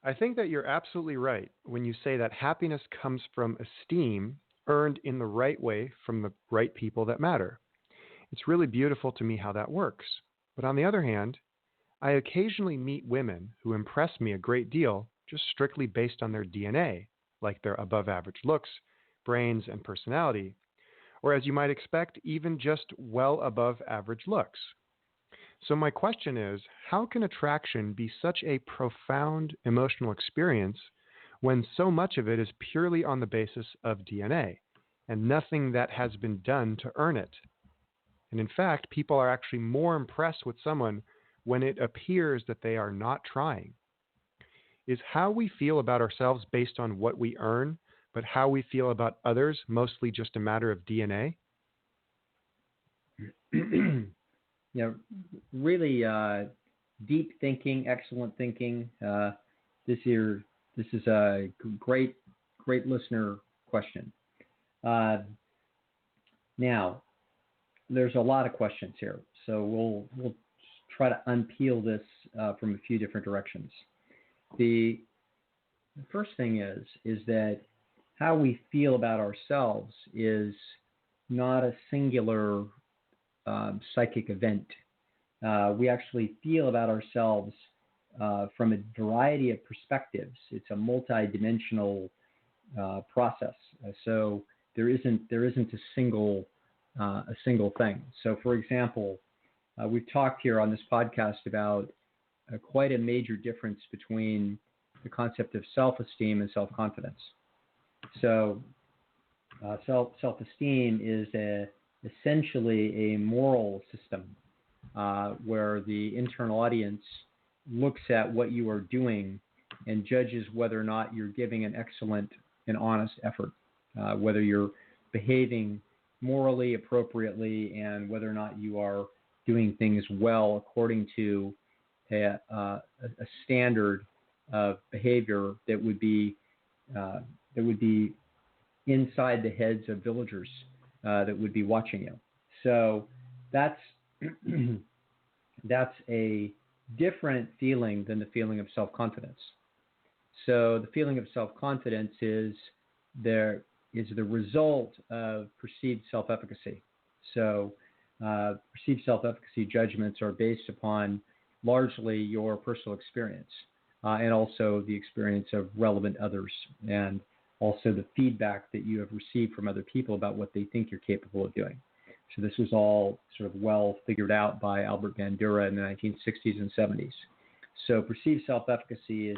I think that you're absolutely right when you say that happiness comes from esteem earned in the right way from the right people that matter. It's really beautiful to me how that works. But on the other hand, I occasionally meet women who impress me a great deal just strictly based on their DNA, like their above average looks, brains, and personality, or as you might expect, even just well above average looks. So, my question is, how can attraction be such a profound emotional experience when so much of it is purely on the basis of DNA and nothing that has been done to earn it? And in fact, people are actually more impressed with someone when it appears that they are not trying. Is how we feel about ourselves based on what we earn, but how we feel about others mostly just a matter of DNA? Yeah, really deep thinking, excellent thinking. This is a great listener question. Uh, Now, there's a lot of questions here, so we'll try to unpeel this from a few different directions. The first thing is that how we feel about ourselves is not a singular psychic event. We actually feel about ourselves from a variety of perspectives. It's a multi-dimensional process. So there isn't a single thing. So, for example, we've talked here on this podcast about quite a major difference between the concept of self-esteem and self-confidence. So, self-esteem is essentially a moral system where the internal audience looks at what you are doing and judges whether or not you're giving an excellent and honest effort, whether you're behaving morally appropriately, and whether or not you are doing things well according to a standard of behavior that would be inside the heads of villagers that would be watching you. So that's that's a different feeling than the feeling of self-confidence. So the feeling of self-confidence is the result of perceived self-efficacy. So perceived self-efficacy judgments are based upon largely your personal experience and also the experience of relevant others, and also the feedback that you have received from other people about what they think you're capable of doing. So this was all sort of well figured out by Albert Bandura in the 1960s and 70s. So perceived self-efficacy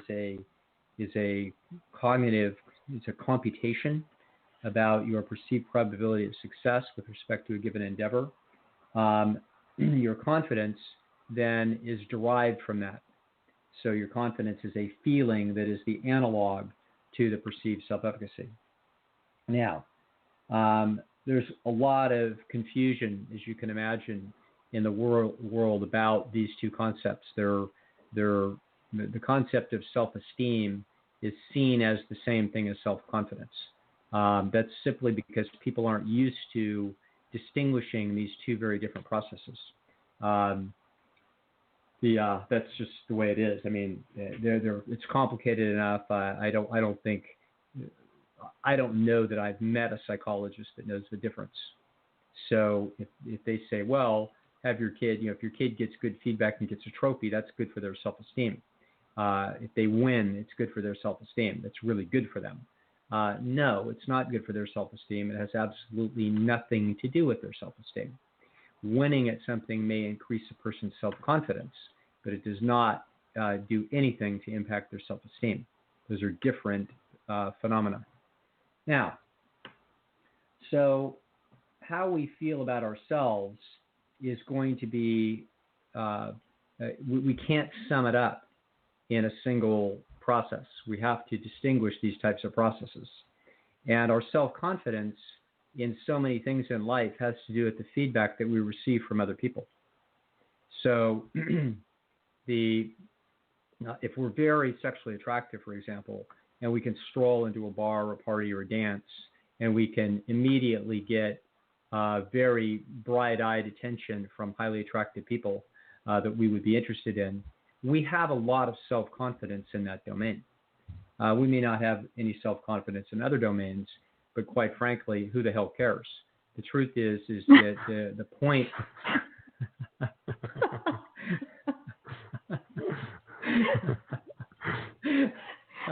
is a cognitive, it's a computation about your perceived probability of success with respect to a given endeavor. Your confidence then is derived from that. So your confidence is a feeling that is the analog to the perceived self-efficacy. Now, there's a lot of confusion, as you can imagine, in the world about these two concepts. The concept of self-esteem is seen as the same thing as self-confidence. That's simply because people aren't used to distinguishing these two very different processes. That's just the way it is. I mean, it's complicated enough. I don't know that I've met a psychologist that knows the difference. So if they say, well, have your kid, if your kid gets good feedback and gets a trophy, that's good for their self-esteem. If they win, it's good for their self-esteem. That's really good for them. No, it's not good for their self-esteem. It has absolutely nothing to do with their self-esteem. Winning at something may increase a person's self-confidence, but it does not do anything to impact their self-esteem. Those are different phenomena. Now, so how we feel about ourselves is going to be, we can't sum it up in a single process. We have to distinguish these types of processes. And our self-confidence in so many things in life has to do with the feedback that we receive from other people. So if we're very sexually attractive, for example, and we can stroll into a bar or a party or a dance, and we can immediately get very bright-eyed attention from highly attractive people that we would be interested in, we have a lot of self-confidence in that domain. We may not have any self-confidence in other domains, but quite frankly, who the hell cares? The truth is that the point.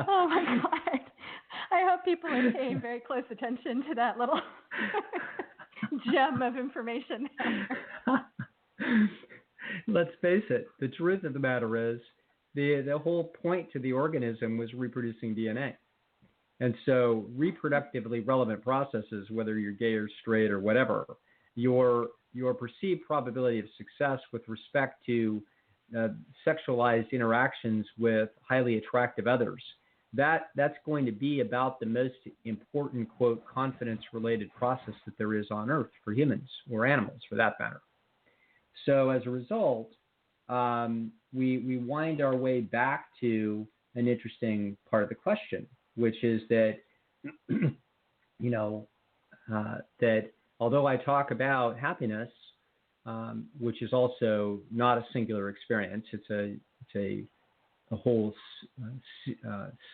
Oh my God. I hope people are paying very close attention to that little gem of information there. Let's face it, the truth of the matter is the whole point to the organism was reproducing DNA. And so reproductively relevant processes, whether you're gay or straight or whatever, your perceived probability of success with respect to sexualized interactions with highly attractive others, that's going to be about the most important, quote, confidence-related process that there is on Earth for humans or animals, for that matter. So as a result, we wind our way back to an interesting part of the question, which is that, that although I talk about happiness, which is also not a singular experience, it's a whole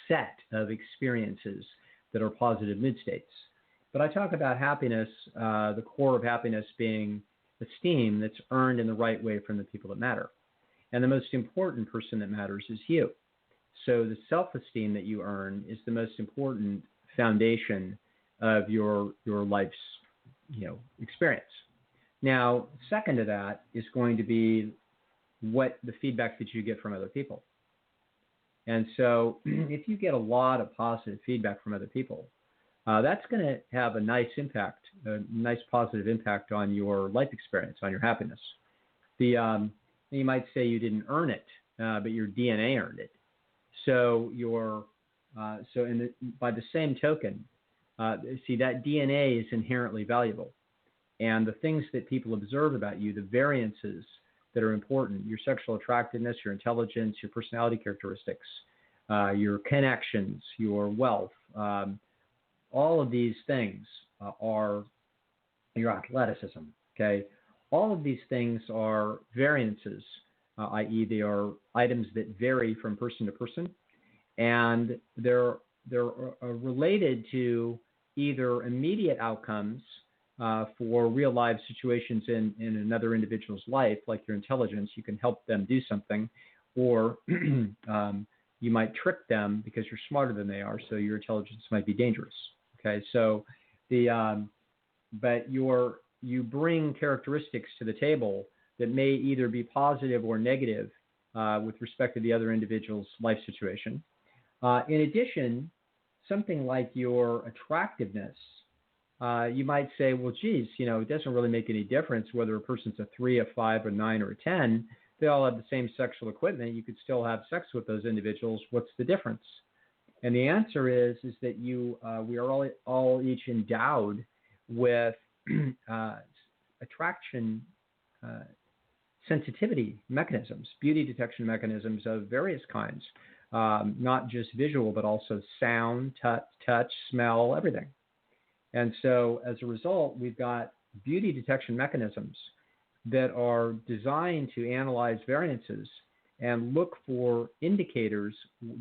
set of experiences that are positive mood states. But I talk about happiness, the core of happiness being esteem that's earned in the right way from the people that matter. And the most important person that matters is you. So the self-esteem that you earn is the most important foundation of your life's experience. Now, second to that is going to be what the feedback that you get from other people. And so if you get a lot of positive feedback from other people, that's going to have a nice impact, a nice positive impact on your life experience, on your happiness. You might say you didn't earn it, but your DNA earned it. So by the same token, that DNA is inherently valuable. And the things that people observe about you, the variances that are important, your sexual attractiveness, your intelligence, your personality characteristics, your connections, your wealth, all of these things are your athleticism, okay? All of these things are variances, i.e. they are items that vary from person to person, and they're related to either immediate outcomes for real life situations in another individual's life, like your intelligence, you can help them do something, or you might trick them because you're smarter than they are, so your intelligence might be dangerous. Okay, so but you bring characteristics to the table that may either be positive or negative with respect to the other individual's life situation. In addition, something like your attractiveness, you might say, well, geez, it doesn't really make any difference whether a person's a 3, a 5, a 9, or a 10. They all have the same sexual equipment. You could still have sex with those individuals. What's the difference? And the answer is that we are all each endowed with attraction sensitivity mechanisms, beauty detection mechanisms of various kinds, not just visual, but also sound, touch, smell, everything. And so as a result, we've got beauty detection mechanisms that are designed to analyze variances and look for indicators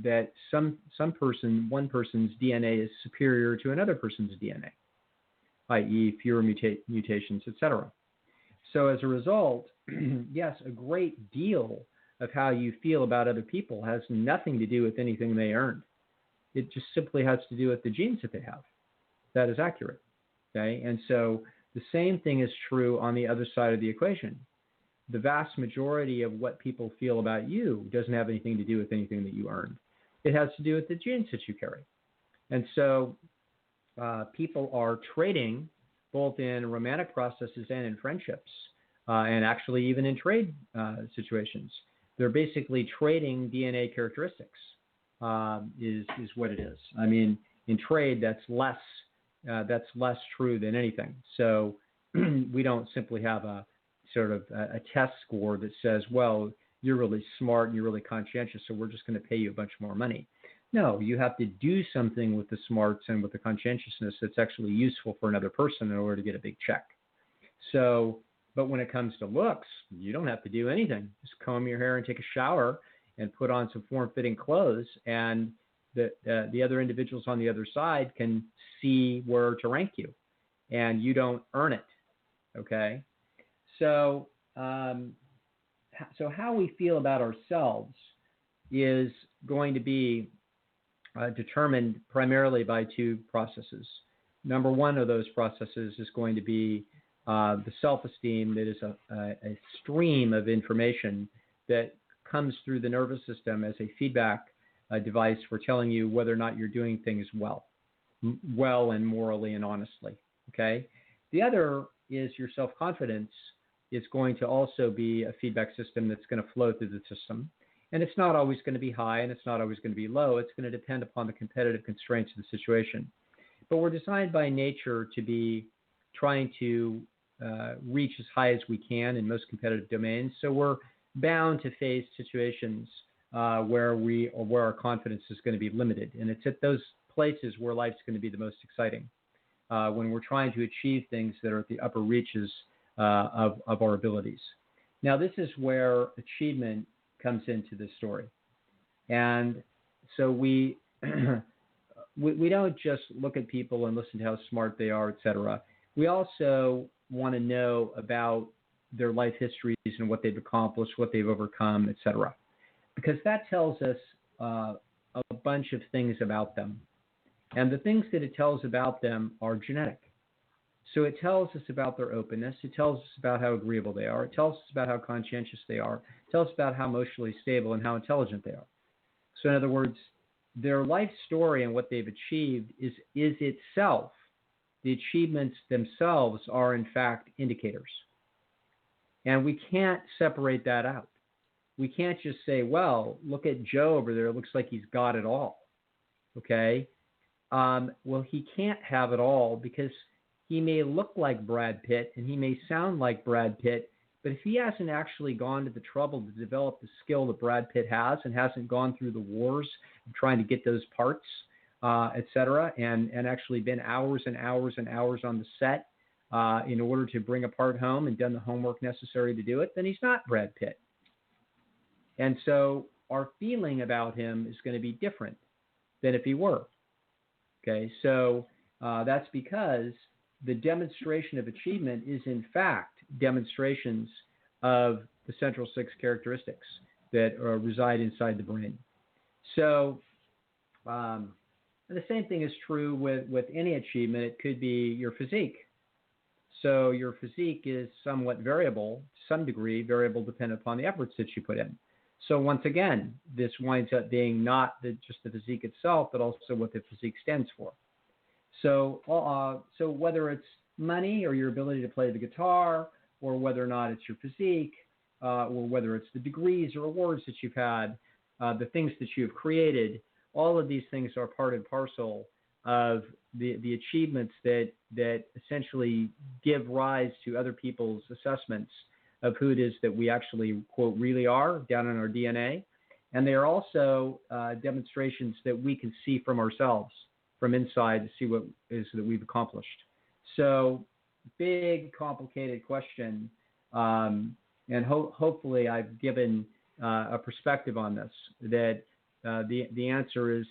that one person's DNA is superior to another person's DNA, i.e. fewer mutations, etc. So as a result, yes, a great deal of how you feel about other people has nothing to do with anything they earned. It just simply has to do with the genes that they have. That is accurate. Okay, and so the same thing is true on the other side of the equation. The vast majority of what people feel about you doesn't have anything to do with anything that you earned. It has to do with the genes that you carry. And so people are trading both in romantic processes and in friendships, and actually even in trade situations. They're basically trading DNA characteristics, is what it is. I mean, in trade, that's less true than anything. So we don't simply have a sort of a test score that says, well, you're really smart and you're really conscientious, so we're just going to pay you a bunch more money. No, you have to do something with the smarts and with the conscientiousness that's actually useful for another person in order to get a big check. So, but when it comes to looks, you don't have to do anything. Just comb your hair and take a shower, and put on some form-fitting clothes, and the other individuals on the other side can see where to rank you, and you don't earn it. Okay, so so how we feel about ourselves is going to be determined primarily by two processes. Number one of those processes is going to be the self-esteem that is a stream of information that comes through the nervous system as a feedback device for telling you whether or not you're doing things well and morally and honestly. Okay. The other is your self-confidence is going to also be a feedback system that's going to flow through the system. And it's not always going to be high and it's not always going to be low. It's going to depend upon the competitive constraints of the situation. But we're designed by nature to be trying to reach as high as we can in most competitive domains. So we're bound to face situations where our confidence is going to be limited. And it's at those places where life's going to be the most exciting, when we're trying to achieve things that are at the upper reaches of our abilities. Now, this is where achievement comes into the story. And so we don't just look at people and listen to how smart they are, et cetera. We also want to know about their life histories and what they've accomplished, what they've overcome, et cetera, because that tells us a bunch of things about them. And the things that it tells about them are genetic. So it tells us about their openness. It tells us about how agreeable they are. It tells us about how conscientious they are. It tells us about how emotionally stable and how intelligent they are. So in other words, their life story and what they've achieved is itself, the achievements themselves are in fact indicators. And we can't separate that out. We can't just say, well, look at Joe over there. It looks like he's got it all. Okay? Well, he can't have it all because he may look like Brad Pitt and he may sound like Brad Pitt, but if he hasn't actually gone to the trouble to develop the skill that Brad Pitt has and hasn't gone through the wars of trying to get those parts, et cetera, and actually been hours and hours and hours on the set in order to bring a part home and done the homework necessary to do it, then he's not Brad Pitt. And so our feeling about him is going to be different than if he were. Okay, so that's because the demonstration of achievement is in fact demonstrations of the central six characteristics that reside inside the brain. So the same thing is true with any achievement. It could be your physique. So your physique is somewhat variable, to some degree, variable dependent upon the efforts that you put in. So once again, this winds up being not just the physique itself, but also what the physique stands for. So whether it's money or your ability to play the guitar, or whether or not it's your physique, or whether it's the degrees or awards that you've had, the things that you've created, all of these things are part and parcel of the achievements that essentially give rise to other people's assessments of who it is that we actually, quote, really are down in our DNA. And they are also demonstrations that we can see from ourselves, from inside, to see what is that we've accomplished. So big, complicated question. And hopefully I've given a perspective on this, that the answer is,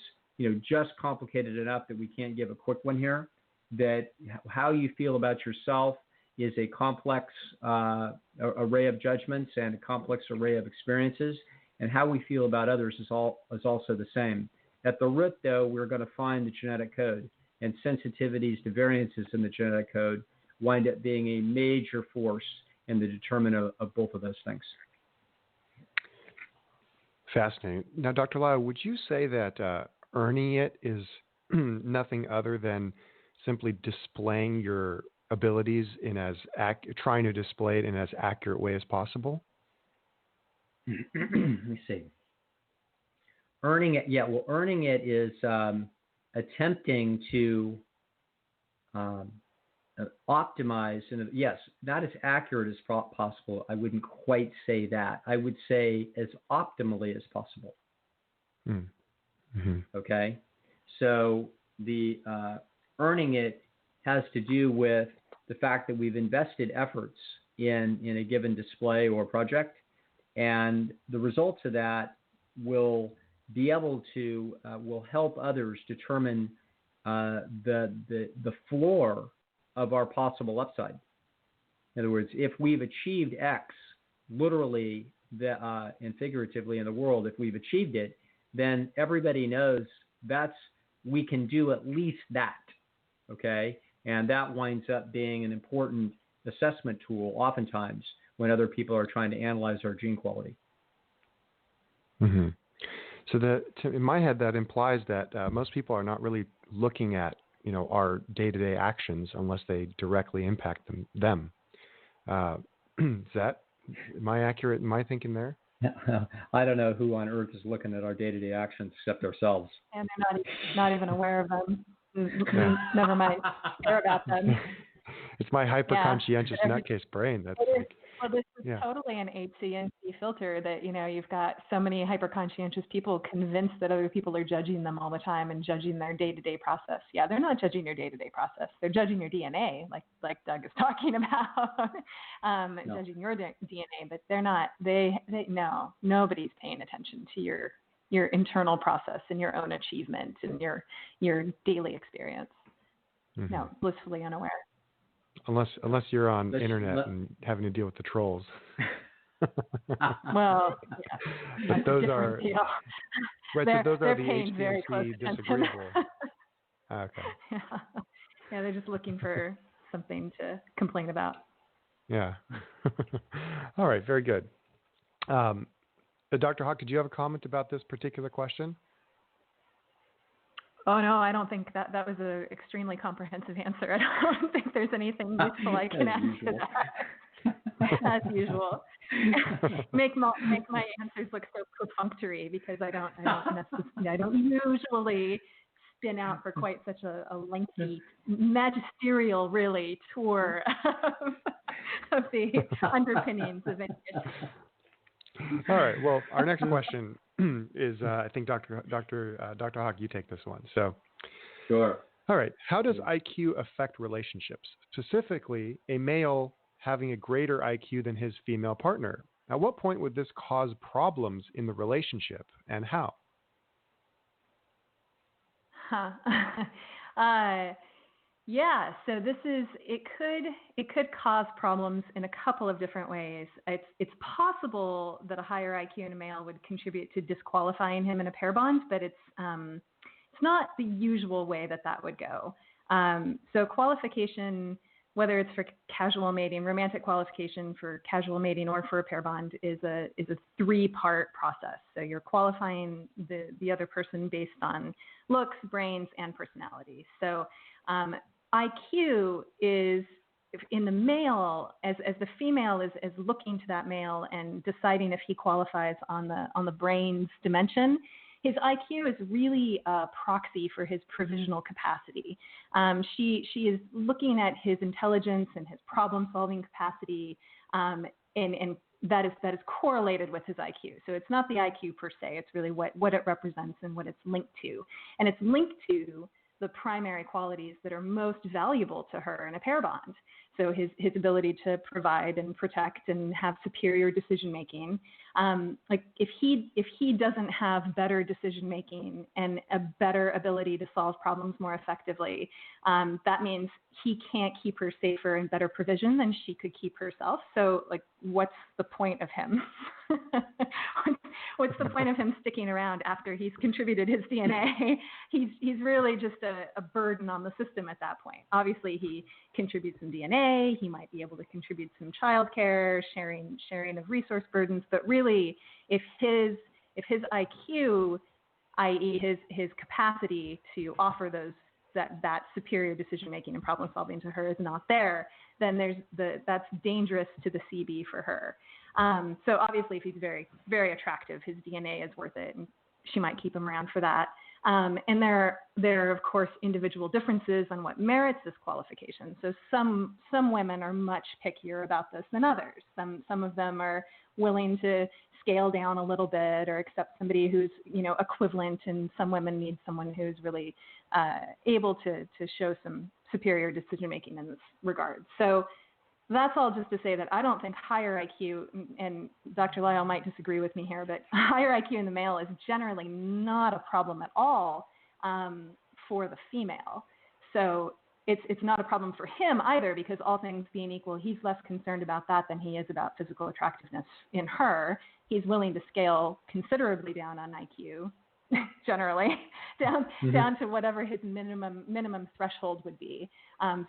just complicated enough that we can't give a quick one here, that how you feel about yourself is a complex array of judgments and a complex array of experiences, and how we feel about others is also the same. At the root, though, we're going to find the genetic code, and sensitivities to variances in the genetic code wind up being a major force in the determinant of both of those things. Fascinating. Now, Dr. Lisle, would you say that earning it is nothing other than simply displaying your abilities in trying to display it in as accurate way as possible? Let me see. Earning it, yeah. Well, earning it is attempting to optimize, and yes, not as accurate as possible. I wouldn't quite say that. I would say as optimally as possible. Mm-hmm. Okay, so the earning it has to do with the fact that we've invested efforts in a given display or project, and the results of that will be able to will help others determine the floor of our possible upside. In other words, if we've achieved X, literally and figuratively in the world, if we've achieved it, then everybody knows we can do at least that, okay? And that winds up being an important assessment tool oftentimes when other people are trying to analyze our gene quality. Mm-hmm. So in my head, that implies that most people are not really looking at, our day-to-day actions unless they directly impact them. Am I accurate in my thinking there? I don't know who on earth is looking at our day-to-day actions except ourselves. And they're not even aware of them. Never mind care about them. It's my hyper-conscientious nutcase brain. That's well, this is totally an HCNC filter that, you've got so many hyper-conscientious people convinced that other people are judging them all the time and judging their day-to-day process. Yeah, they're not judging your day-to-day process. They're judging your DNA, like Doug is talking about, judging your DNA, but they're not, no, nobody's paying attention to your internal process and your own achievement and your daily experience. Mm-hmm. No, blissfully unaware. Unless you're on internet and having to deal with the trolls. Well, but those are right. So those are the HCNC disagreeable. Okay. Yeah, they're just looking for something to complain about. Yeah. All right. Very good. Dr. Hawk, did you have a comment about this particular question? Oh, no, I don't think that was an extremely comprehensive answer. I don't think there's anything useful I can add to that. As usual. Make my answers look so perfunctory because I don't usually spin out for quite such a lengthy, magisterial, really, tour of the underpinnings of any issue. All right. Well, our next question is, I think Dr. Hawk, you take this one. So, sure. All right. How does IQ affect relationships? Specifically, a male having a greater IQ than his female partner. At what point would this cause problems in the relationship, and how? Yeah, so it could cause problems in a couple of different ways. It's possible that a higher IQ in a male would contribute to disqualifying him in a pair bond, but it's not the usual way that would go. So qualification, whether it's for casual mating, romantic qualification for casual mating or for a pair bond, is a 3-part process. So you're qualifying the other person based on looks, brains, and personality. So IQ is, in the male, as the female is looking to that male and deciding if he qualifies on the brain's dimension, his IQ is really a proxy for his provisional capacity. She is looking at his intelligence and his problem-solving capacity, and that is correlated with his IQ. So it's not the IQ per se; it's really what it represents and what it's linked to, and it's linked to the primary qualities that are most valuable to her in a pair bond. So his ability to provide and protect and have superior decision making. Like if he doesn't have better decision making and a better ability to solve problems more effectively, that means he can't keep her safer and better provision than she could keep herself. So like, what's the point of him? What's the point of him sticking around after he's contributed his DNA? He's really just a burden on the system at that point. Obviously, he contributes some DNA. He might be able to contribute some childcare, sharing of resource burdens. But really, if his IQ, i.e., his capacity to offer that superior decision making and problem solving to her is not there, then that's dangerous to the CB for her. So obviously, if he's very, very attractive, his DNA is worth it, and she might keep him around for that. And there are, of course, individual differences on what merits this qualification. So some women are much pickier about this than others. Some of them are willing to scale down a little bit or accept somebody who's equivalent, and some women need someone who's really able to show some superior decision making in this regard. So that's all just to say that I don't think higher IQ, and Dr. Lisle might disagree with me here, but higher IQ in the male is generally not a problem at all for the female. So it's not a problem for him either, because all things being equal, he's less concerned about that than he is about physical attractiveness in her. He's willing to scale considerably down on IQ, generally, down to whatever his minimum threshold would be.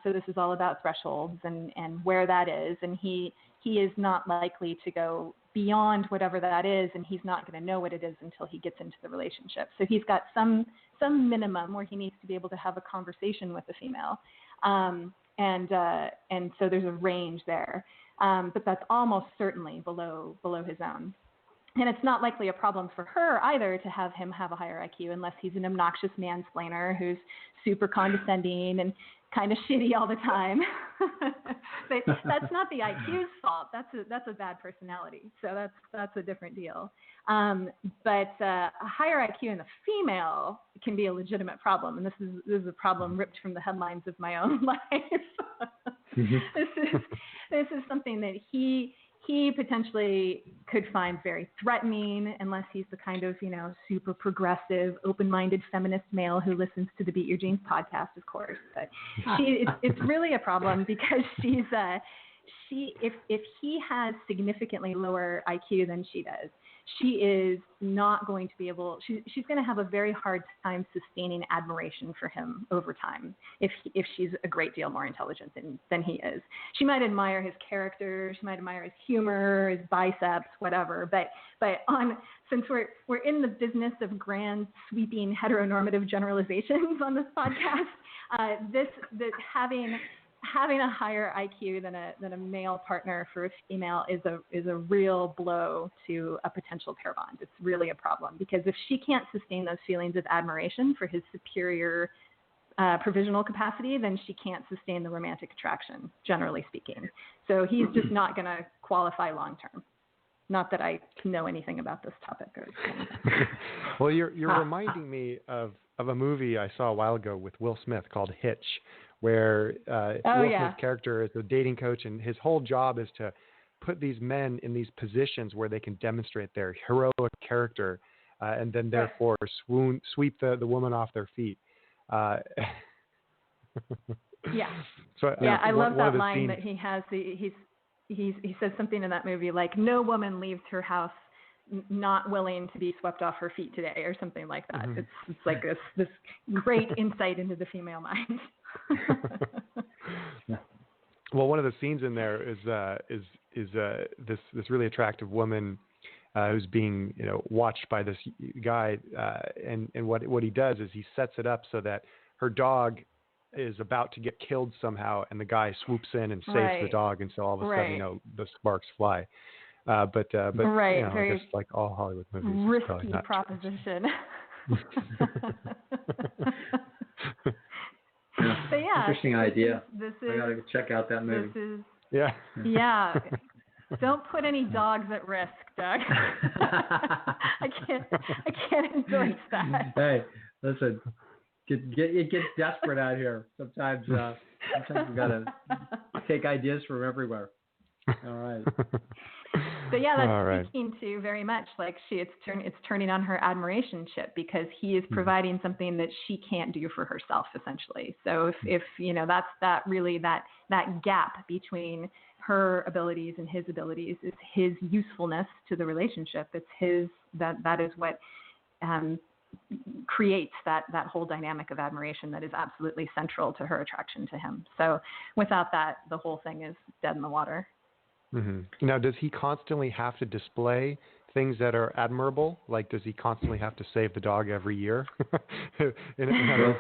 So this is all about thresholds and where that is, and he is not likely to go beyond whatever that is, and he's not going to know what it is until he gets into the relationship. So he's got some minimum where he needs to be able to have a conversation with the female, and so there's a range there, but that's almost certainly below his own. And it's not likely a problem for her either to have him have a higher IQ unless he's an obnoxious mansplainer who's super condescending and kind of shitty all the time. But that's not the IQ's fault. That's a bad personality. So that's a different deal. But a higher IQ in the female can be a legitimate problem, and this is a problem ripped from the headlines of my own life. This is something that he potentially could find very threatening, unless he's the kind of, super progressive, open-minded feminist male who listens to the Beat Your Jeans podcast, of course. But it's really a problem because if he has significantly lower IQ than she does, she is not going to be able, she's going to have a very hard time sustaining admiration for him over time if she's a great deal more intelligent than he is. She might admire his character, she might admire his humor, his biceps, whatever, but since we're in the business of grand, sweeping, heteronormative generalizations on this podcast, having a higher IQ than a male partner for a female is a real blow to a potential pair bond. It's really a problem, because if she can't sustain those feelings of admiration for his superior provisional capacity, then she can't sustain the romantic attraction, generally speaking. So he's just not going to qualify long term. Not that I know anything about this topic. Well, you're reminding me of a movie I saw a while ago with Will Smith called Hitch, where Will Smith's character is a dating coach, and his whole job is to put these men in these positions where they can demonstrate their heroic character, and then therefore sweep the woman off their feet. Yeah. So I love that line that he has. He says something in that movie like, "No woman leaves her house not willing to be swept off her feet today," or something like that. Mm-hmm. It's like this great insight into the female mind. Well, one of the scenes in there is this really attractive woman who's being watched by this guy, and what he does is he sets it up so that her dog is about to get killed somehow, and the guy swoops in and saves the dog, and so all of a sudden the sparks fly. But I guess like all Hollywood movies, risky proposition. But interesting idea. I gotta check out that movie. Yeah. Don't put any dogs at risk, Doug. I can't endorse that. Hey, listen, it gets desperate out here. Sometimes we gotta take ideas from everywhere. All right. But that's speaking to very much like it's turning on her admiration chip, because he is providing something that she can't do for herself, essentially. So if that's that gap between her abilities and his abilities is his usefulness to the relationship. It's his that is what creates that whole dynamic of admiration that is absolutely central to her attraction to him. So without that, the whole thing is dead in the water. Mm-hmm. Now, does he constantly have to display things that are admirable? Like, does he constantly have to save the dog every year? in a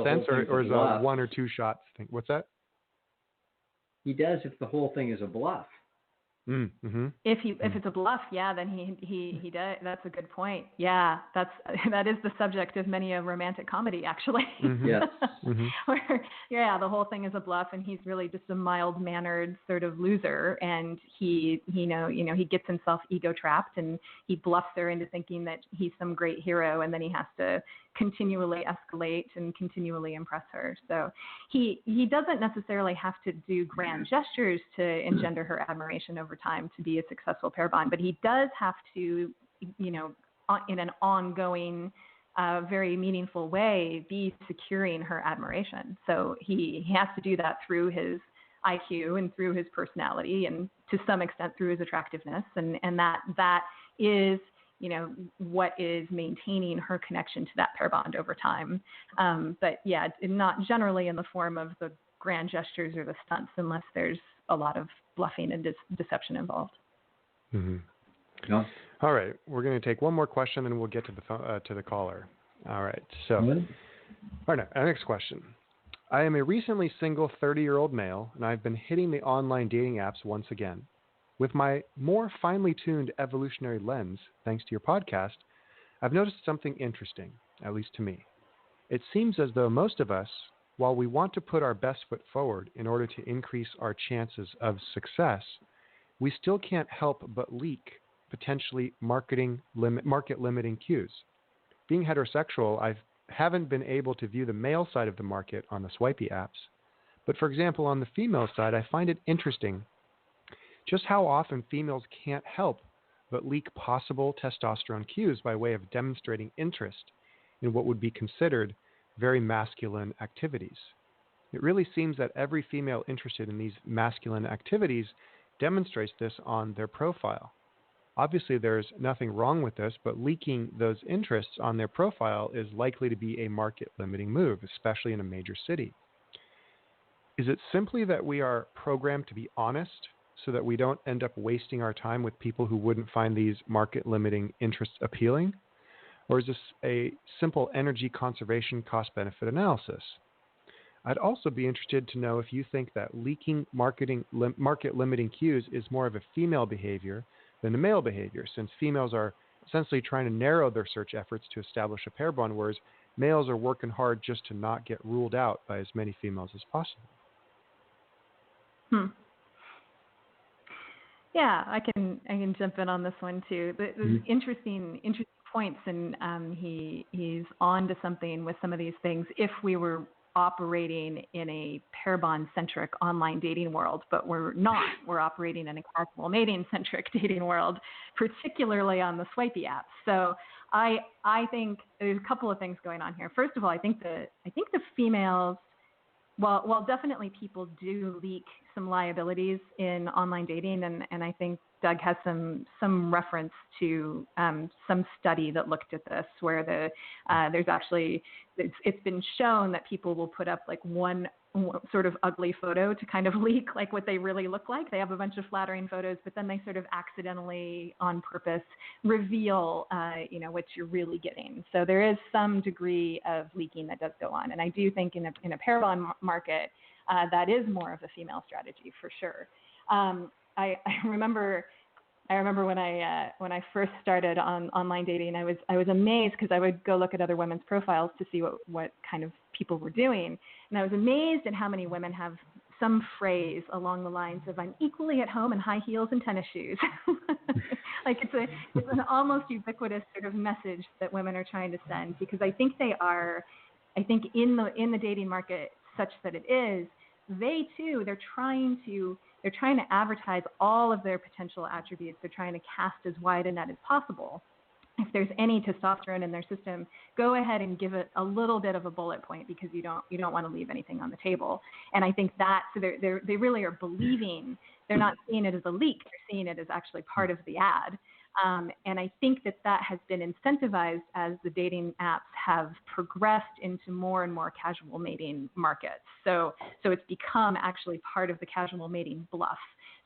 sense, or is a one or two shots thing? What's that? He does if the whole thing is a bluff. Mm-hmm. If it's a bluff, then he does. That's a good point. Yeah, that is the subject of many a romantic comedy, actually. Mm-hmm. Yes. Mm-hmm. Where, the whole thing is a bluff, and he's really just a mild-mannered sort of loser, and he gets himself ego trapped, and he bluffs her into thinking that he's some great hero, and then he has to continually escalate and continually impress her. So he doesn't necessarily have to do grand gestures to engender her admiration over time to be a successful pair bond, but he does have to, in an ongoing, very meaningful way, be securing her admiration. So he has to do that through his IQ and through his personality and to some extent through his attractiveness. And that is, what is maintaining her connection to that pair bond over time. But yeah, not generally in the form of the grand gestures or the stunts unless there's a lot of bluffing and deception involved. Mm-hmm. Yeah. All right. We're going to take one more question and we'll get to the caller. All right. So, our next question. I am a recently single 30-year-old male, and I've been hitting the online dating apps once again. With my more finely tuned evolutionary lens, thanks to your podcast, I've noticed something interesting, at least to me. It seems as though most of us, while we want to put our best foot forward in order to increase our chances of success, we still can't help but leak potentially market-limiting cues. Being heterosexual, I haven't been able to view the male side of the market on the swipey apps. But for example, on the female side, I find it interesting just how often females can't help but leak possible testosterone cues by way of demonstrating interest in what would be considered very masculine activities. It really seems that every female interested in these masculine activities demonstrates this on their profile. Obviously, there's nothing wrong with this, but leaking those interests on their profile is likely to be a market-limiting move, especially in a major city. Is it simply that we are programmed to be honest so that we don't end up wasting our time with people who wouldn't find these market-limiting interests appealing? Or is this a simple energy conservation cost-benefit analysis? I'd also be interested to know if you think that leaking market-limiting cues is more of a female behavior than a male behavior, since females are essentially trying to narrow their search efforts to establish a pair bond, whereas males are working hard just to not get ruled out by as many females as possible. Yeah, I can jump in on this one too. There's interesting points, and he's on to something with some of these things. If we were operating in a pair bond centric online dating world, but we're not. We're operating in a casual mating centric dating world, particularly on the swipey apps. So I think there's a couple of things going on here. First of all, I think the females, well, definitely people do leak some liabilities in online dating, and I think Doug has some reference to some study that looked at this, where there's actually it's been shown that people will put up like one sort of ugly photo to kind of leak like what they really look like. They have a bunch of flattering photos, but then they sort of accidentally, on purpose, reveal what you're really getting. So there is some degree of leaking that does go on, and I do think in a pair bond market that is more of a female strategy for sure. I remember when I first started on online dating, I was amazed because I would go look at other women's profiles to see what kind of people were doing, and I was amazed at how many women have some phrase along the lines of "I'm equally at home in high heels and tennis shoes." Like it's an almost ubiquitous sort of message that women are trying to send, because I think in the dating market such that it is, they too, they're trying to advertise all of their potential attributes. They're trying to cast as wide a net as possible. If there's any testosterone in their system, go ahead and give it a little bit of a bullet point, because you don't want to leave anything on the table. And I think that, so they really are believing, they're not seeing it as a leak, they're seeing it as actually part of the ad. And I think that has been incentivized as the dating apps have progressed into more and more casual mating markets. So it's become actually part of the casual mating bluff.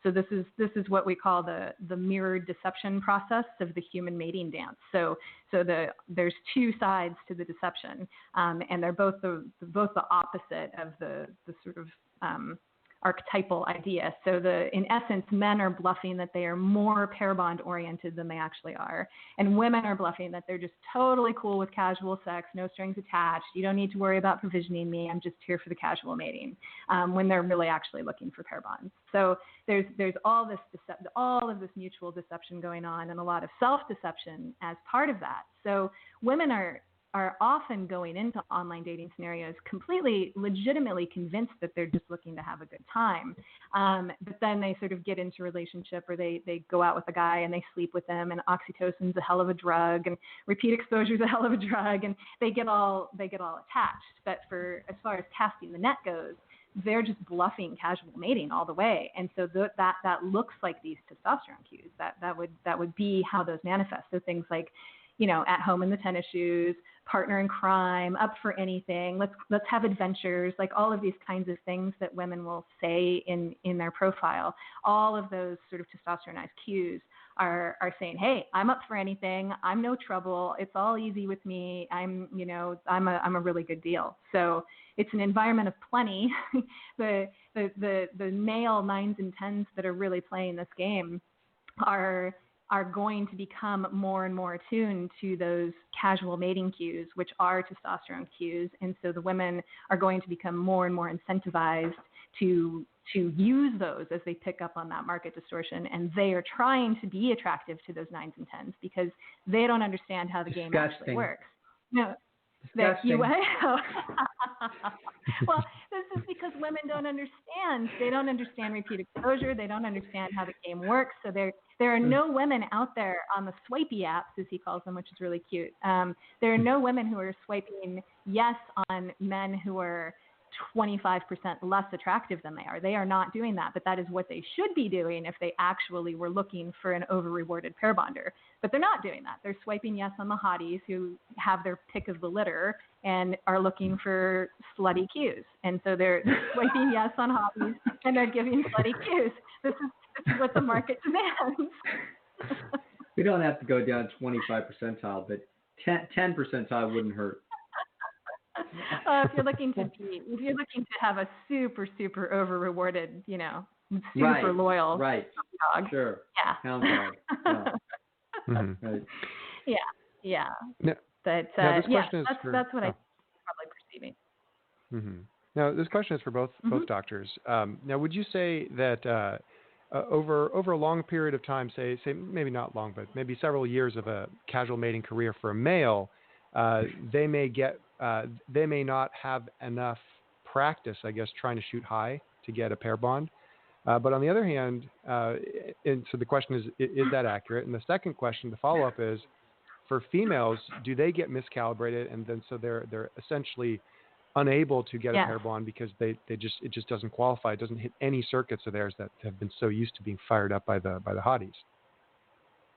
So this is what we call the mirrored deception process of the human mating dance. So there's two sides to the deception, and they're both the opposite of the sort of archetypal idea. So in essence, men are bluffing that they are more pair bond oriented than they actually are. And women are bluffing that they're just totally cool with casual sex, no strings attached. You don't need to worry about provisioning me. I'm just here for the casual mating, when they're really actually looking for pair bonds. So there's all of this mutual deception going on, and a lot of self-deception as part of that. So women are are often going into online dating scenarios completely legitimately convinced that they're just looking to have a good time. But then they sort of get into a relationship, or they go out with a guy and they sleep with them, and oxytocin's a hell of a drug, and repeat exposure is a hell of a drug, and they get all attached. But for as far as casting the net goes, they're just bluffing casual mating all the way. And so that looks like these testosterone cues. That would be how those manifest. So things like, at home in the tennis shoes, partner in crime, up for anything, let's have adventures, like all of these kinds of things that women will say in their profile. All of those sort of testosteronized cues are saying, hey, I'm up for anything, I'm no trouble, it's all easy with me, I'm a really good deal. So it's an environment of plenty. the male 9s and 10s that are really playing this game are going to become more and more attuned to those casual mating cues, which are testosterone cues. And so the women are going to become more and more incentivized to use those as they pick up on that market distortion. And they are trying to be attractive to those 9s and 10s because they don't understand how the game actually works. No. Well, this is because women don't understand. They don't understand repeat exposure. They don't understand how the game works. So there are no women out there on the swipey apps, as he calls them, which is really cute. There are no women who are swiping yes on men who are 25% less attractive than they are. They are not doing that, but that is what they should be doing if they actually were looking for an over-rewarded pair bonder. But they're not doing that. They're swiping yes on the hotties who have their pick of the litter and are looking for slutty cues. And so they're swiping yes on hotties and they're giving slutty cues. This is what the market demands. We don't have to go down 25 percentile, but 10 percentile wouldn't hurt. If you're looking to have a super over rewarded, super loyal dog. Sure. Yeah. Hound dog. Yeah. Mm-hmm. Right. Yeah. Now, but this question is that's what I'm probably perceiving. Mm-hmm. Now, this question is for both doctors. Now, would you say that over a long period of time, say maybe not long, but maybe several years of a casual mating career for a male, they may not have enough practice, I guess, trying to shoot high to get a pair bond. But on the other hand, and so the question is that accurate? And the second question, the follow-up is, for females, do they get miscalibrated, and then so they're essentially unable to get a pair bond because it just doesn't qualify, it doesn't hit any circuits of theirs that have been so used to being fired up by the hotties?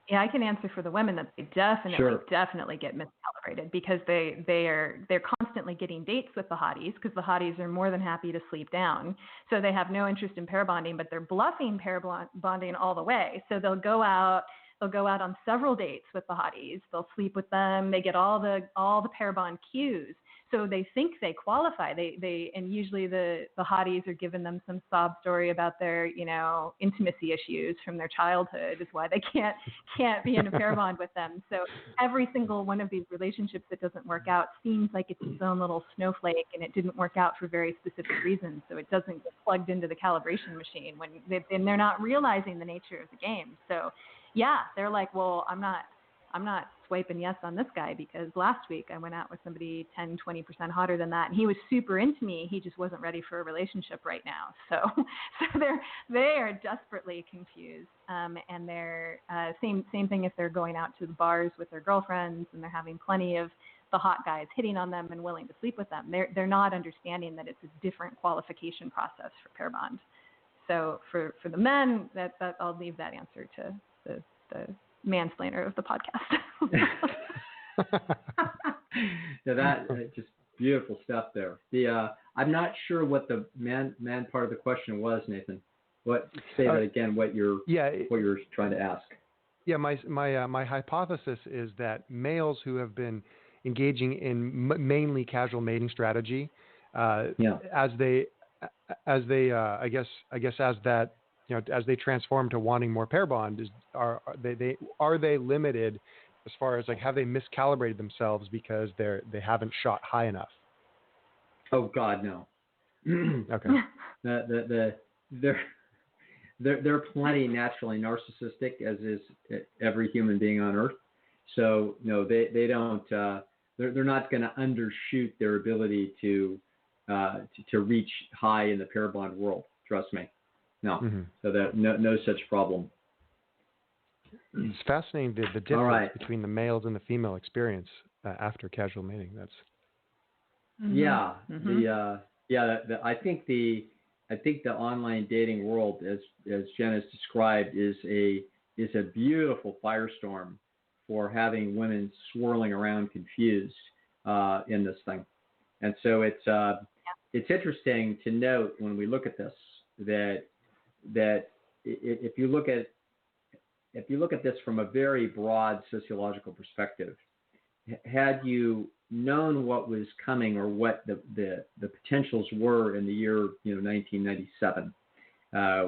Yeah, I can answer for the women that they definitely get miscalibrated because they're constantly getting dates with the hotties because the hotties are more than happy to sleep down. So they have no interest in pair bonding, but they're bluffing pair bonding all the way. So they'll go out on several dates with the hotties. They'll sleep with them. They get all the pair bond cues. So they think they qualify. And usually the hotties are giving them some sob story about their, intimacy issues from their childhood is why they can't be in a pair bond with them. So every single one of these relationships that doesn't work out seems like it's its own little snowflake, and it didn't work out for very specific reasons. So it doesn't get plugged into the calibration machine and they're not realizing the nature of the game. So yeah, they're like, well, I'm not swiping yes on this guy because last week I went out with somebody 10, 20% hotter than that, and he was super into me. He just wasn't ready for a relationship right now. So they are desperately confused. And they're same thing if they're going out to the bars with their girlfriends and they're having plenty of the hot guys hitting on them and willing to sleep with them. They're not understanding that it's a different qualification process for pair bond. So for the men, that I'll leave that answer to the mansplainer of the podcast. Yeah, that just beautiful stuff there. I'm not sure what the man part of the question was, Nathan. Say that again. What you're trying to ask. Yeah, my hypothesis is that males who have been engaging in mainly casual mating strategy, as they as they transform to wanting more pair bond, are they limited as far as have they miscalibrated themselves because they haven't shot high enough? Oh God, no. Okay. They're plenty naturally narcissistic, as is every human being on Earth. So no, they don't. they're not going to undershoot their ability to reach high in the pair bond world. Trust me. No. Mm-hmm. So that no such problem. It's fascinating the difference between the males and the female experience after casual mating. That's yeah. I think the online dating world, as Jen has described, is a beautiful firestorm for having women swirling around confused in this thing. And so it's interesting to note when we look at this that if you look at this from a very broad sociological perspective, had you known what was coming or what the potentials were in the year 1997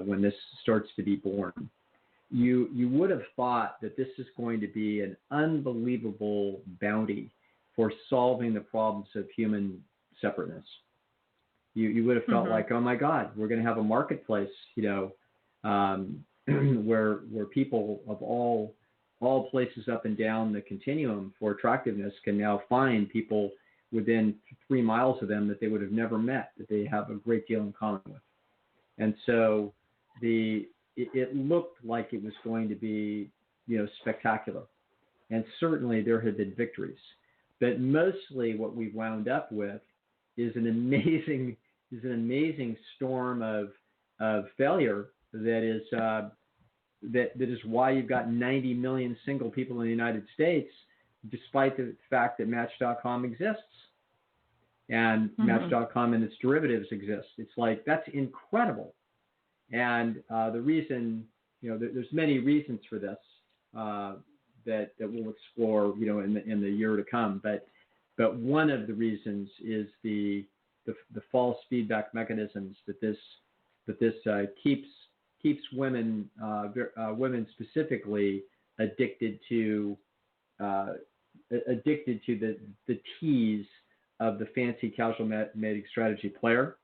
when this starts to be born, you would have thought that this is going to be an unbelievable bounty for solving the problems of human separateness. You would have felt like, oh my God, we're going to have a marketplace, where people of all places up and down the continuum for attractiveness can now find people within 3 miles of them that they would have never met, that they have a great deal in common with. And so it looked like it was going to be, spectacular. And certainly there had been victories. But mostly what we've wound up with is an amazing storm of failure that is why you've got 90 million single people in the United States, despite the fact that Match.com exists and Match.com and its derivatives exist. It's like, that's incredible. And the reason, there's many reasons for this that we'll explore, in the year to come. But one of the reasons is the false feedback mechanisms that this keeps women specifically addicted to the tease of the fancy casual mating strategy player,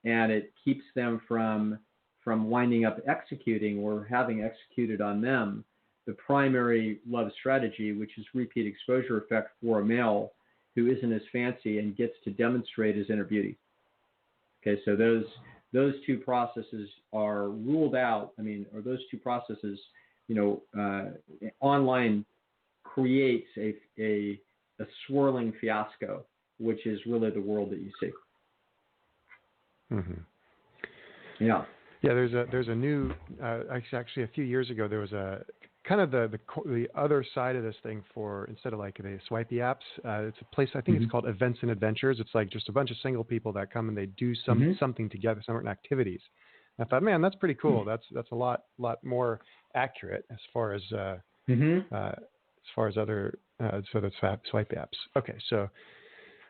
and it keeps them from winding up executing or having executed on them the primary love strategy, which is repeat exposure effect for a male who isn't as fancy and gets to demonstrate his inner beauty. Okay, so those two processes are ruled out. Those two processes, online creates a swirling fiasco, which is really the world that you see. Mm-hmm. Yeah. Yeah, there's a new actually a few years ago there was a kind of the other side of this thing for, instead of like the swipey apps, it's a place, I think it's called Events and Adventures. It's like just a bunch of single people that come and they do something together, certain activities. And I thought, man, that's pretty cool. That's a lot more accurate as far as other swipey apps. Okay, so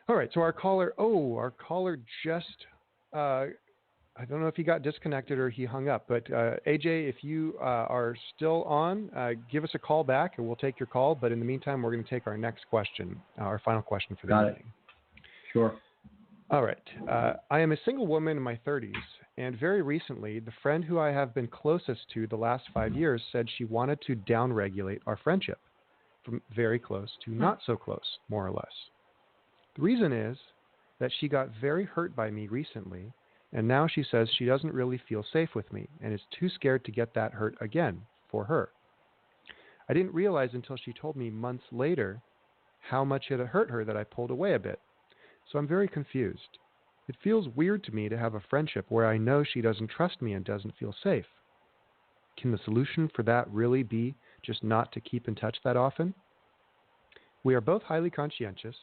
all right, so our caller just I don't know if he got disconnected or he hung up, but AJ, if you are still on, give us a call back and we'll take your call. But in the meantime, we're going to take our next question, our final question for the evening. Sure. All right. I am a single woman in my 30s, and very recently, the friend who I have been closest to the last 5 years said she wanted to downregulate our friendship from very close to not so close, more or less. The reason is that she got very hurt by me recently, and now she says she doesn't really feel safe with me and is too scared to get that hurt again for her. I didn't realize until she told me months later how much it hurt her that I pulled away a bit. So I'm very confused. It feels weird to me to have a friendship where I know she doesn't trust me and doesn't feel safe. Can the solution for that really be just not to keep in touch that often? We are both highly conscientious,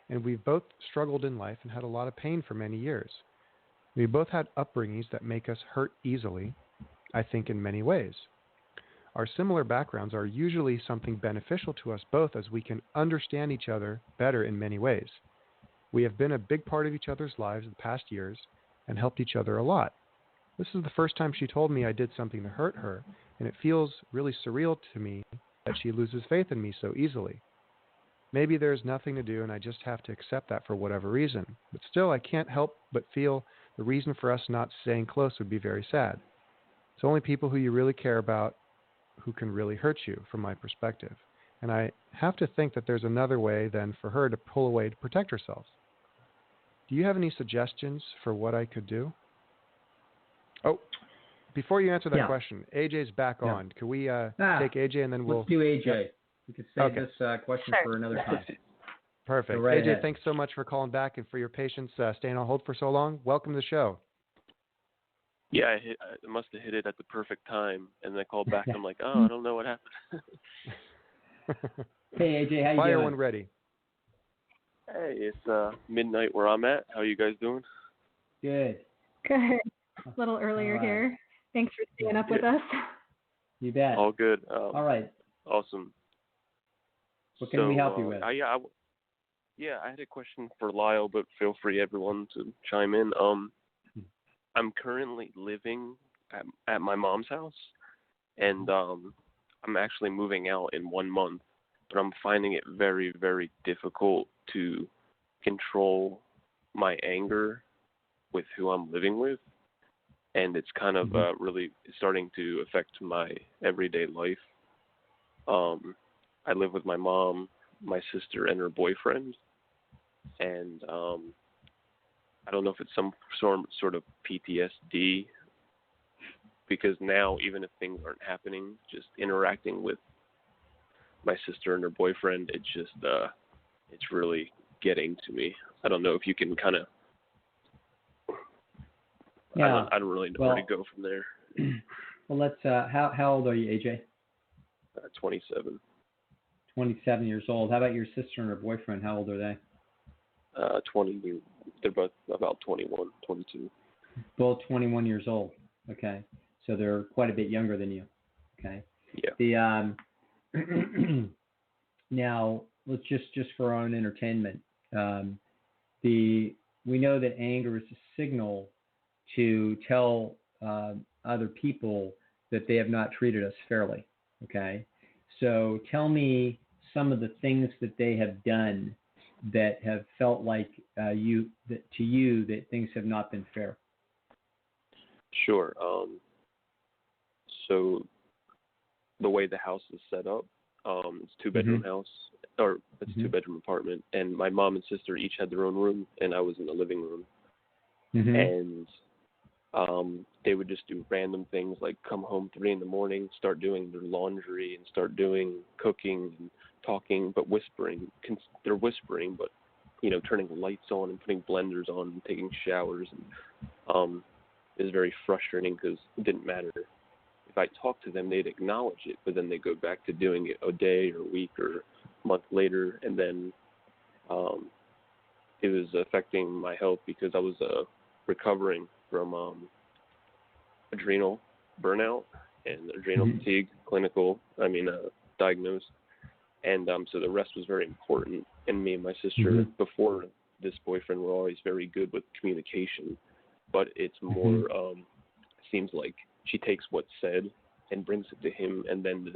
and we've both struggled in life and had a lot of pain for many years. We both had upbringings that make us hurt easily, I think, in many ways. Our similar backgrounds are usually something beneficial to us both, as we can understand each other better in many ways. We have been a big part of each other's lives the past years and helped each other a lot. This is the first time she told me I did something to hurt her, and it feels really surreal to me that she loses faith in me so easily. Maybe there's nothing to do and I just have to accept that for whatever reason. But still, I can't help but feel the reason for us not staying close would be very sad. It's only people who you really care about who can really hurt you, from my perspective. And I have to think that there's another way than for her to pull away to protect herself. Do you have any suggestions for what I could do? Oh, before you answer that question, AJ's back on. Could we take AJ and then we'll... Let's do AJ. Yep. We could save this question for another time. Perfect. Right AJ, ahead. thanks so much for calling back and for your patience staying on hold for so long. Welcome to the show. Yeah, I must have hit it at the perfect time, and then I called back. I'm like, I don't know what happened. Hey, AJ, how you Fire doing? when ready. Hey, it's midnight where I'm at. How are you guys doing? Good. Good. A little earlier here. Thanks for staying up with us. You bet. All good. All right. Awesome. What can we help you with? I had a question for Lisle, but feel free everyone to chime in. I'm currently living at my mom's house, and I'm actually moving out in 1 month, but I'm finding it very, very difficult to control my anger with who I'm living with, and it's kind of really starting to affect my everyday life. I live with my mom, my sister, and her boyfriend, and I don't know if it's some sort of PTSD, because now even if things aren't happening, just interacting with my sister and her boyfriend, it's just it's really getting to me. I don't know if you can kind of. Yeah. I don't really know where to go from there. Well, let's. How old are you, AJ? 27. 27 years old. How about your sister and her boyfriend? How old are they? 20. They're both about 21, 22. Both 21 years old. Okay, so they're quite a bit younger than you. Okay. Yeah. Now let's just for our own entertainment. We know that anger is a signal to tell other people that they have not treated us fairly. Okay. So tell me some of the things that they have done that have felt like to you that things have not been fair. Sure. So the way the house is set up, it's a 2-bedroom house, or it's a 2-bedroom apartment, and my mom and sister each had their own room, and I was in the living room. And they would just do random things like come home 3 a.m, start doing their laundry, and start doing cooking and talking, but whispering. They're whispering, but turning lights on and putting blenders on and taking showers. And it was very frustrating because it didn't matter. If I talked to them, they'd acknowledge it, but then they go back to doing it a day or a week or a month later, and then it was affecting my health because I was recovering from adrenal burnout and adrenal fatigue, diagnosed. And so the rest was very important. And me and my sister, before this boyfriend, were always very good with communication. But it's more, seems like she takes what's said and brings it to him, and then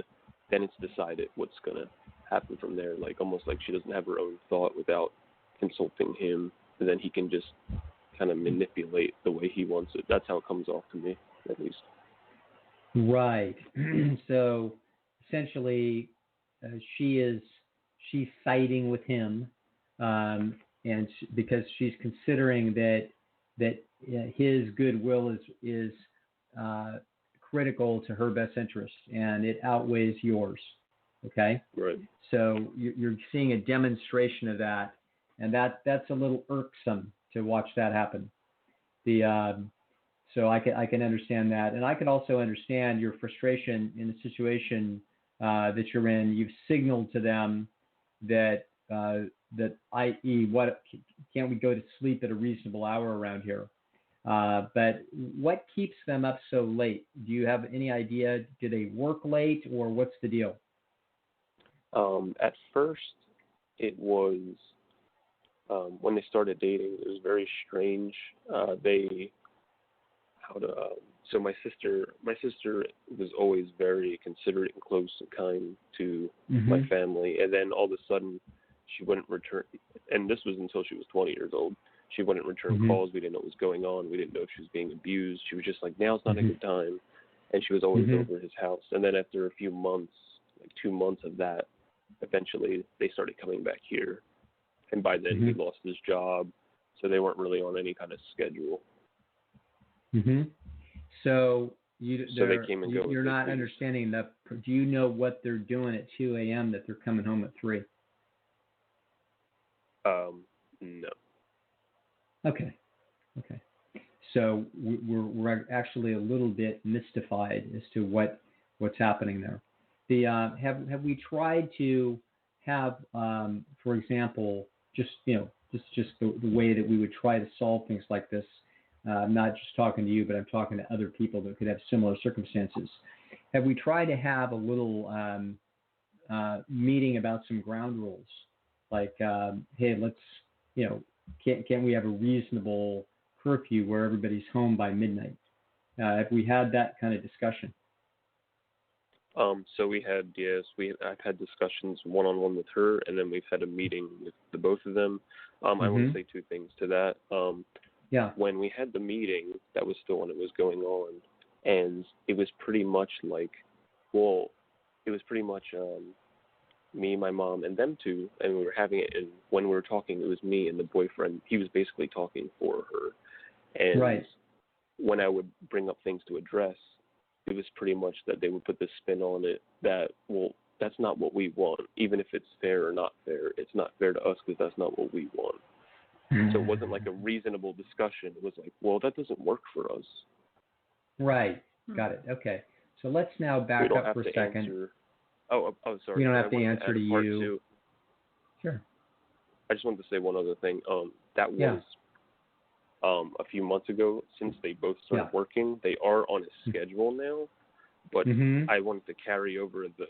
it's decided what's going to happen from there. Like almost like she doesn't have her own thought without consulting him, and then he can just kind of manipulate the way he wants it. That's how it comes off to me, at least. Right. So essentially, she's siding with him, and because she's considering that his goodwill is critical to her best interest, and it outweighs yours. Okay. Right. So you're seeing a demonstration of that, and that's a little irksome to watch that happen. So I can understand that, and I can also understand your frustration in the situation that you're in. You've signaled to them that i.e., what can't we go to sleep at a reasonable hour around here? But what keeps them up so late? Do you have any idea? Do they work late, or what's the deal? At first, it was when they started dating. It was very strange. So my sister was always very considerate and close and kind to my family, and then all of a sudden she wouldn't return, and this was until she was 20 years old. She wouldn't return calls. We didn't know what was going on. We didn't know if she was being abused. She was just like, now's not a good time, and she was always over his house. And then after a few months, like 2 months of that, eventually they started coming back here. And by then he lost his job, so they weren't really on any kind of schedule. So they came and go. You're not understanding that. Do you know what they're doing at 2 a.m. that they're coming home at 3? No. Okay. So we're actually a little bit mystified as to what's happening there. Have we tried to have, for example, just the way that we would try to solve things like this? I'm not just talking to you, but I'm talking to other people that could have similar circumstances. Have we tried to have a little meeting about some ground rules? Like, hey, let's, can we have a reasonable curfew where everybody's home by midnight? Have we had that kind of discussion? So I've had discussions one-on-one with her, and then we've had a meeting with the both of them. I want to say 2 things to that. When we had the meeting, that was still when it was going on, and it was pretty much me, my mom, and them two, and we were having it, and when we were talking, it was me and the boyfriend. He was basically talking for her. And when I would bring up things to address, it was pretty much that they would put this spin on it that, well, that's not what we want. Even if it's fair or not fair, it's not fair to us because that's not what we want. So it wasn't like a reasonable discussion. It was like, well, that doesn't work for us. Right. Got it. Okay. So let's now back up for a second. Answer. Oh, sorry. You don't have to answer to you. 2. Sure. I just wanted to say one other thing. That was a few months ago. Since they both started working, they are on a schedule now. But I wanted to carry over the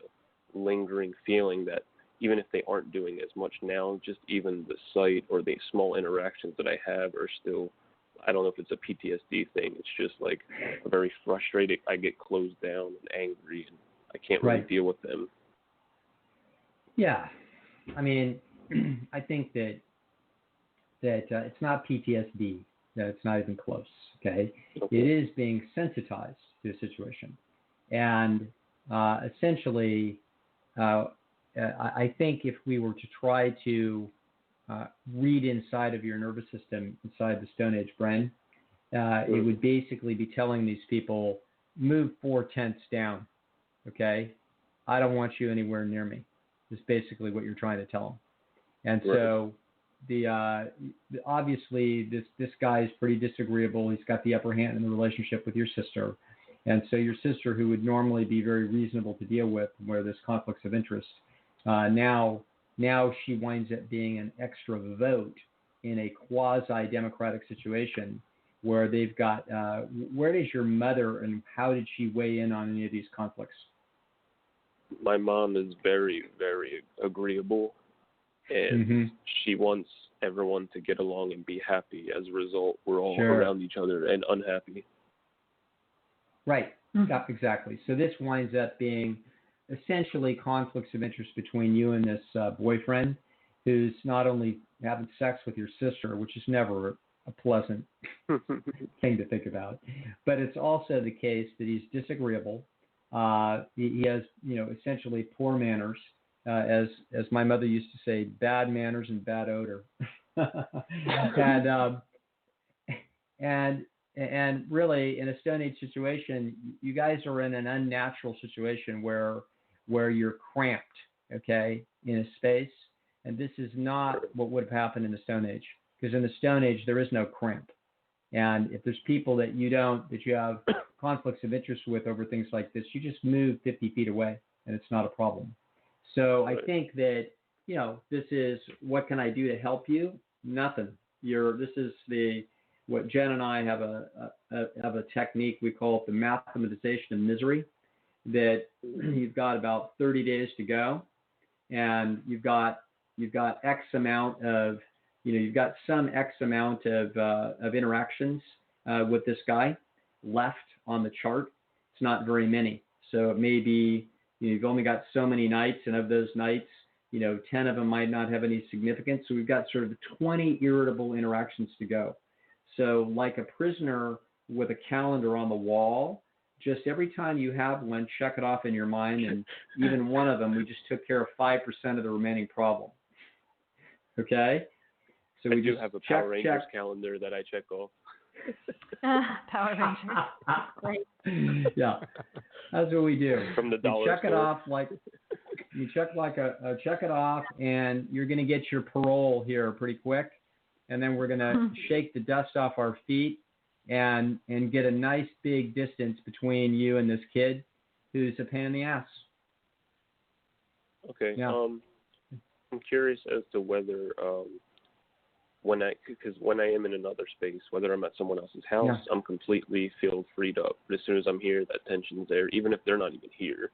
lingering feeling that even if they aren't doing as much now, just even the sight or the small interactions that I have are still, I don't know if it's a PTSD thing. It's just like a very frustrated. I get closed down and angry, and I can't really deal with them. Yeah. I mean, I think that it's not PTSD. That it's not even close. Okay? It is being sensitized to the situation, and essentially, I think if we were to try to read inside of your nervous system, inside the Stone Age brain, it would basically be telling these people, move 4 tenths down. Okay? I don't want you anywhere near me. Is basically what you're trying to tell them. And so obviously this guy is pretty disagreeable. He's got the upper hand in the relationship with your sister. And so your sister, who would normally be very reasonable to deal with, where there's conflicts of interest, now she winds up being an extra vote in a quasi-democratic situation where they've got, where does your mother and how did she weigh in on any of these conflicts? My mom is very, very agreeable, and she wants everyone to get along and be happy. As a result, we're all around each other and unhappy. Right. Yeah, exactly. So this winds up being essentially conflicts of interest between you and this boyfriend, who's not only having sex with your sister, which is never a pleasant thing to think about, but it's also the case that he's disagreeable. He has, essentially poor manners, as my mother used to say, bad manners and bad odor. And really, in a Stone Age situation, you guys are in an unnatural situation where you're cramped, okay, in a space. And this is not what would have happened in the Stone Age, because in the Stone Age there is no cramp. And if there's people that you have conflicts of interest with over things like this, you just move 50 feet away and it's not a problem. So I think that, this is, what can I do to help you? Nothing. What Jen and I have a technique, we call it the mathematization of misery, that you've got about 30 days to go, and you've got X amount of, you've got some X amount of interactions with this guy left on the chart. It's not very many. So it may be, you've only got so many nights, and of those nights, 10 of them might not have any significance. So we've got sort of 20 irritable interactions to go. So like a prisoner with a calendar on the wall, just every time you have one, check it off in your mind, and even one of them, we just took care of 5% of the remaining problem. Okay? So we do just have a Power Rangers calendar that I check off. Power Rangers. Great. Yeah, that's what we do. From the dollar check store. it off like you check check it off, and you're going to get your parole here pretty quick, and then we're going to shake the dust off our feet and get a nice big distance between you and this kid who's a pain in the ass. Okay. Yeah. I'm curious as to whether when I am in another space, whether I'm at someone else's house, I'm completely feel freed up. But as soon as I'm here, that tension's there, even if they're not even here.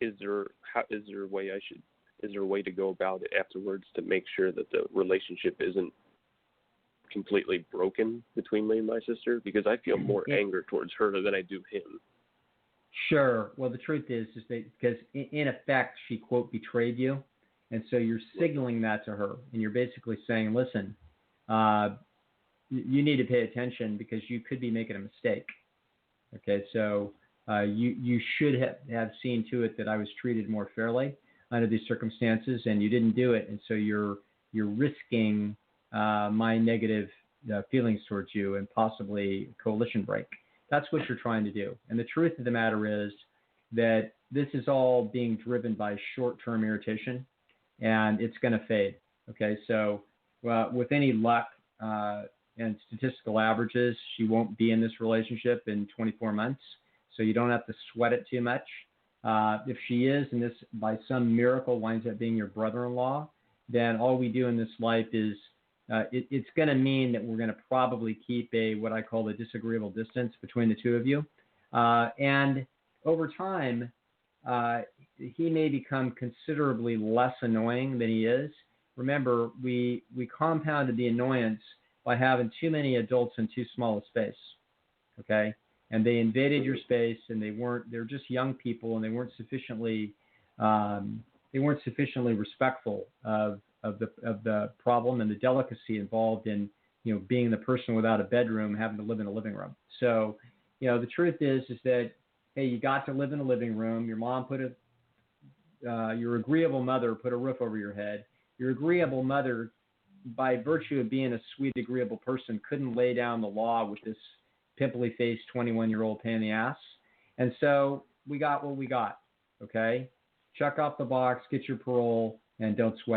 Is there a way to go about it afterwards to make sure that the relationship isn't completely broken between me and my sister? Because I feel more anger towards her than I do him. Sure. Well, the truth is that because in effect she, quote, betrayed you. And so you're signaling that to her, and you're basically saying, listen, you need to pay attention because you could be making a mistake. Okay, so you should have seen to it that I was treated more fairly under these circumstances, and you didn't do it, and so you're risking my negative feelings towards you and possibly a coalition break. That's what you're trying to do. And the truth of the matter is that this is all being driven by short-term irritation, and it's going to fade. Okay, so with any luck and statistical averages, she won't be in this relationship in 24 months, so you don't have to sweat it too much. If she is, and this by some miracle winds up being your brother-in-law, then all we do in this life is it's going to mean that we're going to probably keep what I call a disagreeable distance between the two of you. And over time, he may become considerably less annoying than he is. Remember, we compounded the annoyance by having too many adults in too small a space. Okay? And they invaded your space, and they're just young people, and they weren't sufficiently respectful of the problem and the delicacy involved in, being the person without a bedroom, having to live in a living room. So, the truth is that, hey, you got to live in a living room. Your mom your agreeable mother put a roof over your head. Your agreeable mother, by virtue of being a sweet, agreeable person, couldn't lay down the law with this pimply-faced 21-year-old pain in the ass. And so we got what we got, okay? Check off the box, get your parole, and don't sweat.